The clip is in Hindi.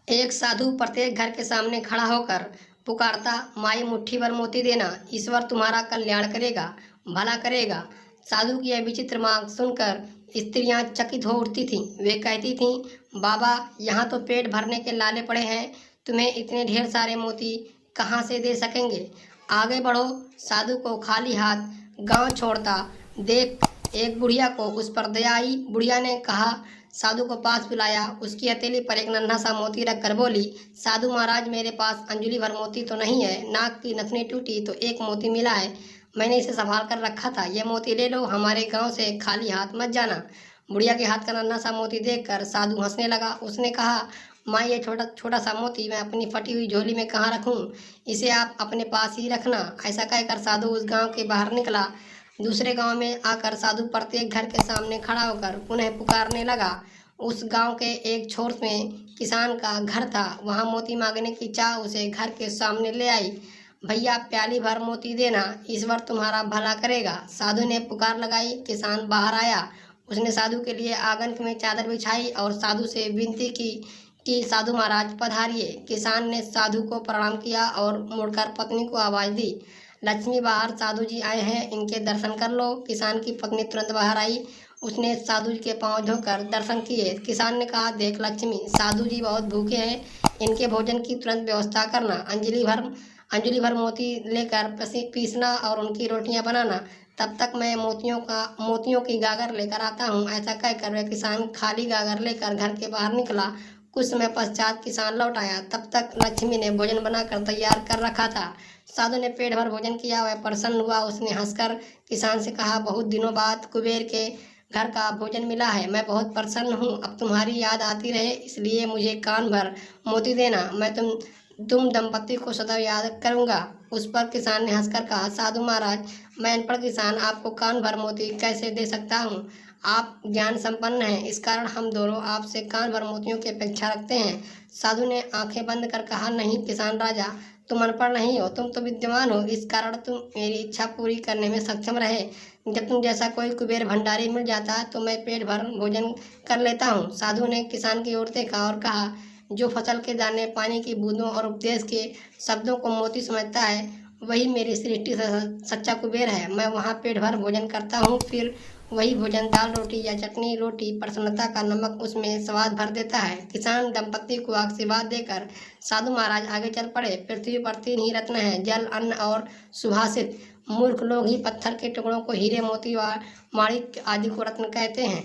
एक साधु प्रत्येक घर के सामने खड़ा होकर पुकारता, माई मुट्ठी भर मोती देना, ईश्वर तुम्हारा कल्याण करेगा, भला करेगा। साधु की यह विचित्र मांग सुनकर स्त्रियां चकित हो उठती थीं। वे कहती थीं, बाबा, यहाँ तो पेट भरने के लाले पड़े हैं, तुम्हें इतने ढेर सारे मोती कहाँ से दे सकेंगे। आगे बढ़ो। साधु को खाली हाथ गांव छोड़ता देख एक बुढ़िया को उस पर दया आई। बुढ़िया ने कहा, साधु को पास बुलाया, उसकी हथेली पर एक नन्हा सा मोती रखकर बोली, साधु महाराज, मेरे पास अंजलि भर मोती तो नहीं है, नाक की नथनी टूटी तो एक मोती मिला है, मैंने इसे संभाल कर रखा था, यह मोती ले लो, हमारे गांव से खाली हाथ मत जाना। बुढ़िया के हाथ का नन्हा सा मोती देखकर साधु हंसने लगा। उसने कहा, माँ, ये छोटा छोटा सा मोती मैं अपनी फटी हुई झोली में कहाँ रखूं, इसे आप अपने पास ही रखना। ऐसा कहकर साधु उस गांव के बाहर निकला। दूसरे गांव में आकर साधु प्रत्येक घर के सामने खड़ा होकर पुनः पुकारने लगा। उस गांव के एक छोर में किसान का घर था। वहां मोती मांगने की चाह उसे घर के सामने ले आई। भैया, प्याली भर मोती देना, ईश्वर तुम्हारा भला करेगा। साधु ने पुकार लगाई। किसान बाहर आया। उसने साधु के लिए आंगन में चादर बिछाई और साधु से विनती की कि साधु महाराज पधारिए। किसान ने साधु को प्रणाम किया और मुड़कर पत्नी को आवाज दी, लक्ष्मी, बाहर साधु जी आए हैं, इनके दर्शन कर लो। किसान की पत्नी तुरंत बाहर आई। उसने साधु जी के पांव धोकर दर्शन किए। किसान ने कहा, देख लक्ष्मी, साधु जी बहुत भूखे हैं, इनके भोजन की तुरंत व्यवस्था करना। अंजलि भर मोती लेकर पीसना और उनकी रोटियां बनाना। तब तक मैं मोतियों की गागर लेकर आता हूँ। ऐसा कहकर वह किसान खाली गागर लेकर घर के बाहर निकला। कुछ समय पश्चात किसान लौट आया। तब तक लक्ष्मी ने भोजन बनाकर तैयार कर रखा था। साधु ने पेट भर भोजन किया। वह प्रसन्न हुआ। उसने हंसकर किसान से कहा, बहुत दिनों बाद कुबेर के घर का भोजन मिला है, मैं बहुत प्रसन्न हूँ। अब तुम्हारी याद आती रहे, इसलिए मुझे कान भर मोती देना, मैं तुम दंपति को सदैव याद करूंगा। उस पर किसान ने हंसकर कहा, साधु महाराज, मैं अनपढ़ किसान आपको कान भर मोती कैसे दे सकता हूँ। आप ज्ञान संपन्न हैं, इस कारण हम दोनों आपसे कान भर मोतियों की अपेक्षा रखते हैं। साधु ने आंखें बंद कर कहा, नहीं किसान राजा, तुम अनपढ़ नहीं हो, तुम तो विद्वान हो, इस कारण तुम मेरी इच्छा पूरी करने में सक्षम रहे। जब तुम जैसा कोई कुबेर भंडारी मिल जाता तो मैं पेट भर भोजन कर लेता हूँ। साधु ने किसान की ओर देखा और कहा, जो फसल के दाने, पानी की बूंदों और उपदेश के शब्दों को मोती समझता है, वही मेरी सृष्टि से सच्चा कुबेर है। मैं वहाँ पेट भर भोजन करता हूँ, फिर वही भोजन दाल रोटी या चटनी रोटी प्रसन्नता का नमक उसमें स्वाद भर देता है। किसान दंपति को आशीर्वाद देकर साधु महाराज आगे चल पड़े। पृथ्वी पर 3 ही रत्न हैं, जल, अन्न और सुभाषित। मूर्ख लोग ही पत्थर के टुकड़ों को हीरे, मोती व माणिक आदि को रत्न कहते हैं।